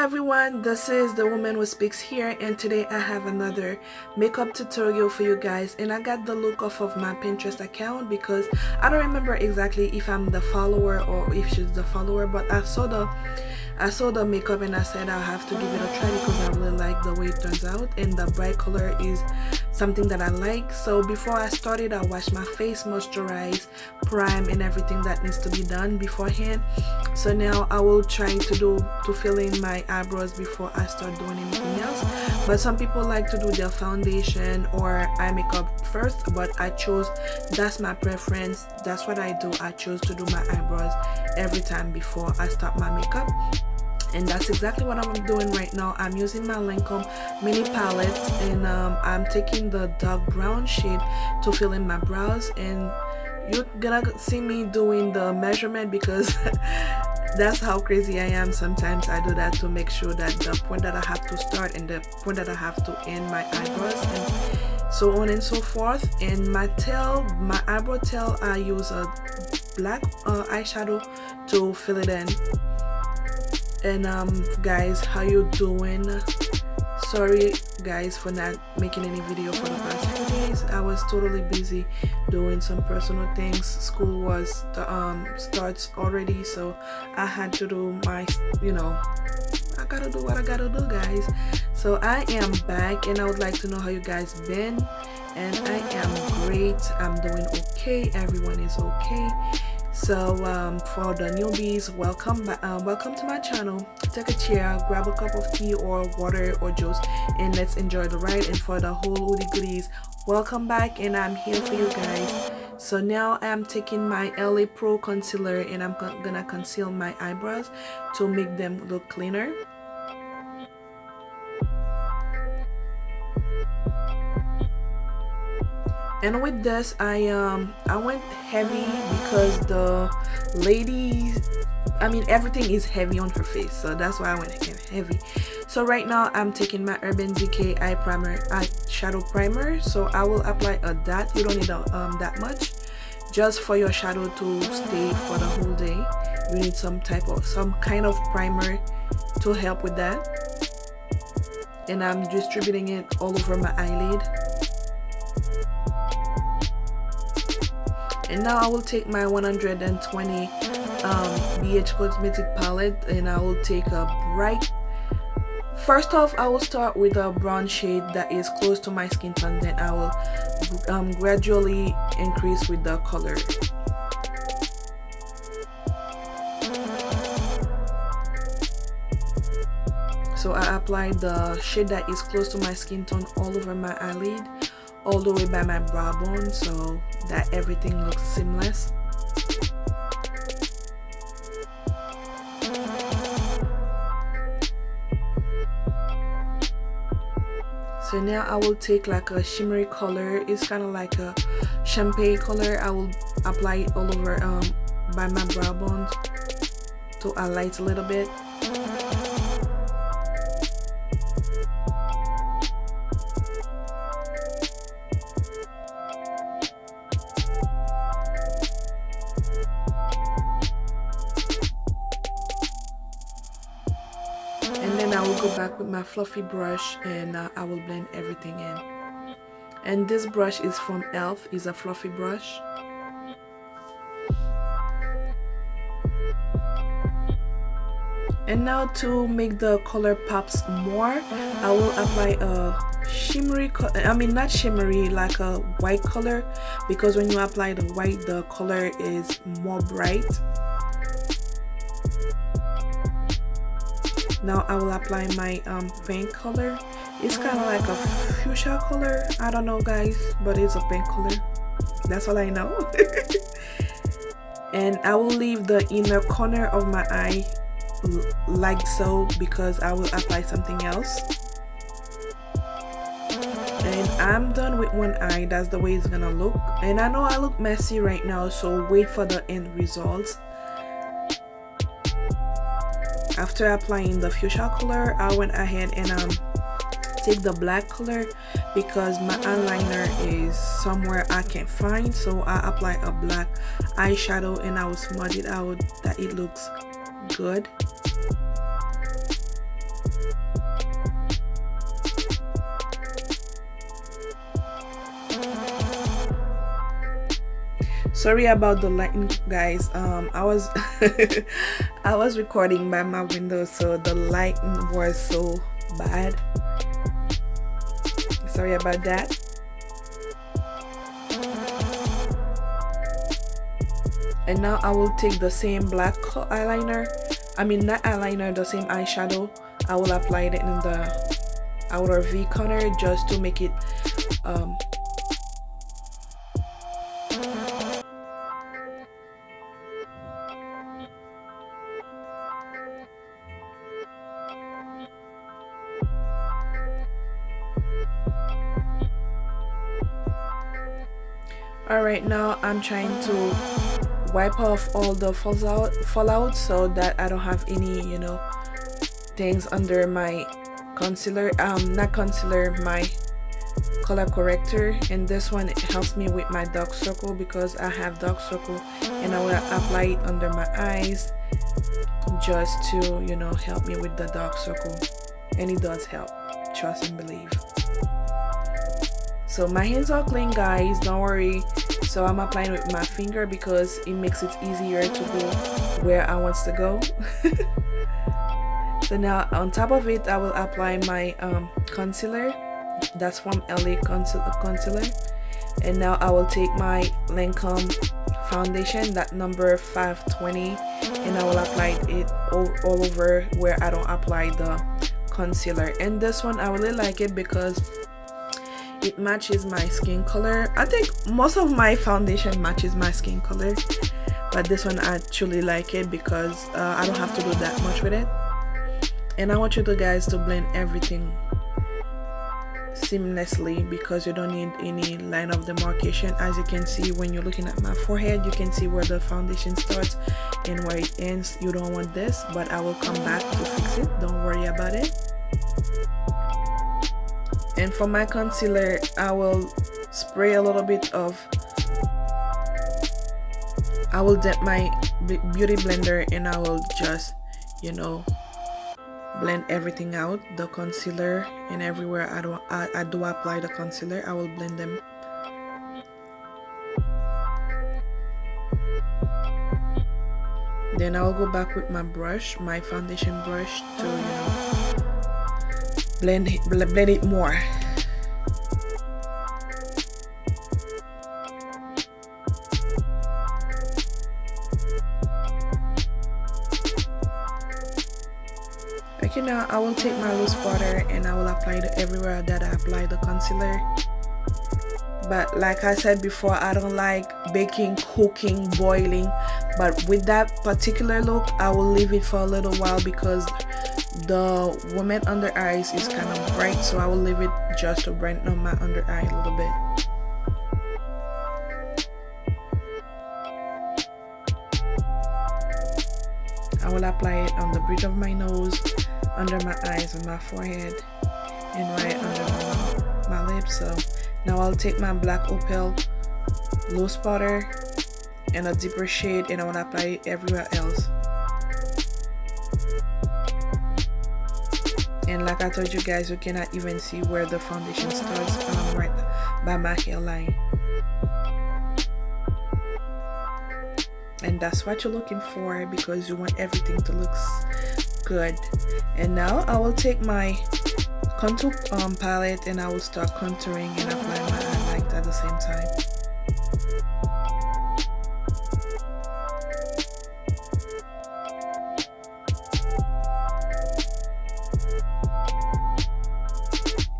everyone, this is the woman who speaks here, and today I have another makeup tutorial for you guys. And I got the look off of my Pinterest account because I don't remember exactly if I'm the follower or if she's the follower, but I saw the makeup and I said I'll have to give it a try because I really like the way it turns out, and the bright color is something that I like. So before I started, I washed my face, moisturize, prime, and everything that needs to be done beforehand. So now I will try to fill in my eyebrows before I start doing anything else. But some people like to do their foundation or eye makeup first, but I chose, that's my preference, that's what I do. I chose to do my eyebrows every time before I start my makeup. And that's exactly what I'm doing right now. I'm using my Lancome mini palette, and I'm taking the dark brown shade to fill in my brows. And you're gonna see me doing the measurement because that's how crazy I am. Sometimes I do that to make sure that the point that I have to start and the point that I have to end my eyebrows, and so on and so forth. And my eyebrow tail, I use a black eyeshadow to fill it in. And guys, how you doing? Sorry guys for not making any video for the past few days. I was totally busy doing some personal things. School was starts already, so I had to do my, I gotta do what I gotta do, guys. So I am back, and I would like to know how you guys been. And I am great. I'm doing okay. Everyone is okay. So for the newbies, welcome to my channel. Take a chair, grab a cup of tea or water or juice, and let's enjoy the ride. And for the whole woody goodies, welcome back, and I'm here for you guys. So now I'm taking my LA Pro concealer, and I'm gonna conceal my eyebrows to make them look cleaner. And with this, I went heavy because the lady, everything is heavy on her face, so that's why I went heavy. So right now I'm taking my Urban Decay eyeshadow primer. So I will apply a dot. You don't need that much, just for your shadow to stay for the whole day. You need some kind of primer to help with that. And I'm distributing it all over my eyelid. And now I will take my 120 BH Cosmetic palette, and I will take a bright. First off, I will start with a brown shade that is close to my skin tone. Then I will gradually increase with the color. So I applied the shade that is close to my skin tone all over my eyelid, all the way by my brow bone, so that everything looks seamless. So now I will take like a shimmery color. It's kind of like a champagne color. I will apply it all over by my brow bone to highlight a little bit. And then I will go back with my fluffy brush, and I will blend everything in. And this brush is from e.l.f. It's a fluffy brush. And now to make the color pops more, I will apply a shimmery not shimmery, like a white color, because when you apply the white, the color is more bright. Now I will apply my pink color. It's kind of like a fuchsia color. I don't know guys, but it's a pink color. That's all I know. And I will leave the inner corner of my eye like so, because I will apply something else. And I'm done with one eye. That's the way it's gonna look. And I know I look messy right now, so wait for the end results. After applying the fuchsia color, I went ahead and take the black color because my eyeliner is somewhere I can't find. So I apply a black eyeshadow and I will smudge it out that it looks good. Sorry about the lighting, guys. I was I was recording by my window, so the lighting was so bad. Sorry about that. And now I will take the same black eyeliner, I mean not eyeliner, the same eyeshadow. I will apply it in the outer V corner just to make it Alright, now I'm trying to wipe off all the fallout so that I don't have any, you know, things under my concealer, not concealer, my color corrector. And this one, it helps me with my dark circle because I have dark circle, and I will apply it under my eyes just to, you know, help me with the dark circle. And it does help, trust and believe. So my hands are clean, guys, don't worry. So I'm applying with my finger because it makes it easier to go where I want to go. So now on top of it, I will apply my concealer. That's from LA Concealer. And now I will take my Lancome foundation, that number 520, and I will apply it all over where I don't apply the concealer. And this one, I really like it because it matches my skin color. I think most of my foundation matches my skin color, but this one I actually like it because I don't have to do that much with it. And I want you guys to blend everything seamlessly because you don't need any line of demarcation. As you can see, when you're looking at my forehead, you can see where the foundation starts and where it ends. You don't want this, but I will come back to fix it, don't worry about it. And for my concealer, I will spray a little bit of, I will dip my beauty blender and I will just, you know, blend everything out, the concealer, and everywhere I do apply the concealer, I will blend them. Then I will go back with my brush, my foundation brush, to, you know, blend it more. Okay, now I will take my loose powder and I will apply it everywhere that I apply the concealer. But like I said before, I don't like baking, cooking, boiling. But with that particular look, I will leave it for a little while because the woman under eyes is kind of bright, so I will leave it just to brighten up my under eye a little bit. I will apply it on the bridge of my nose, under my eyes, on my forehead, and right under my lips. So now I'll take my black opal loose powder and a deeper shade, and I will apply it everywhere else. And like I told you guys, you cannot even see where the foundation starts, right by my hairline. And that's what you're looking for because you want everything to look good. And now I will take my contour palette and I will start contouring and apply my highlight at the same time.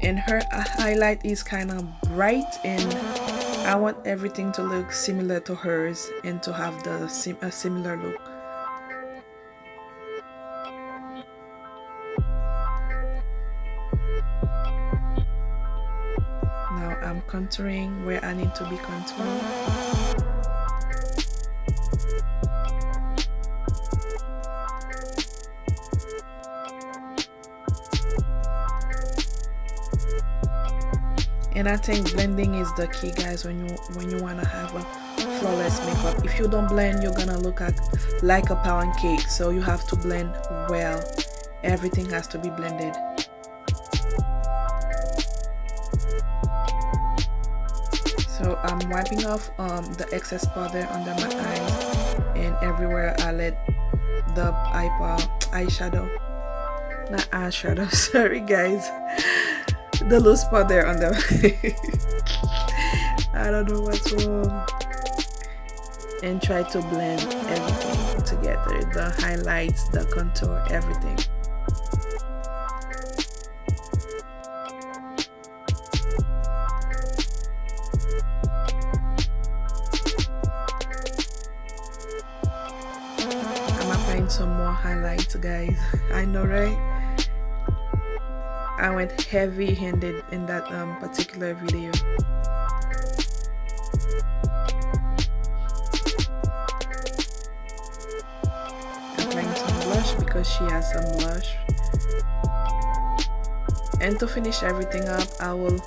And her highlight is kind of bright, and I want everything to look similar to hers and to have a similar look. Now I'm contouring where I need to be contouring. And I think blending is the key, guys, when you want to have a flawless makeup. If you don't blend, you're gonna look like a pound cake. So you have to blend well. Everything has to be blended. So So I'm wiping off the excess powder under my eyes and everywhere I let the eyeshadow, not eyeshadow, sorry guys, the loose powder under my I don't know what's wrong, and try to blend everything together, the highlights, the contour, everything. I'm applying some more highlights, guys. I know, right? I went heavy-handed in that particular video. Applying some blush because she has some blush. And to finish everything up, I will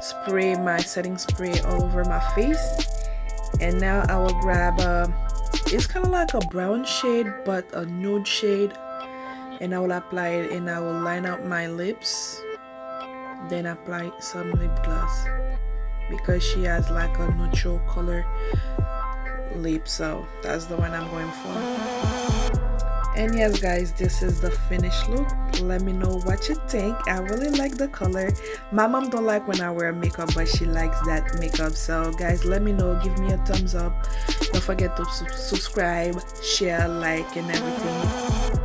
spray my setting spray all over my face. And now I will grab it's kind of like a brown shade but a nude shade, and I will apply it and I will line up my lips, then apply some lip gloss because she has like a neutral color lip, so that's the one I'm going for. And yes guys, this is the finished look. Let me know what you think. I really like the color. My mom don't like when I wear makeup, but she likes that makeup. So guys, let me know, give me a thumbs up. Don't forget to subscribe, share, like, and everything.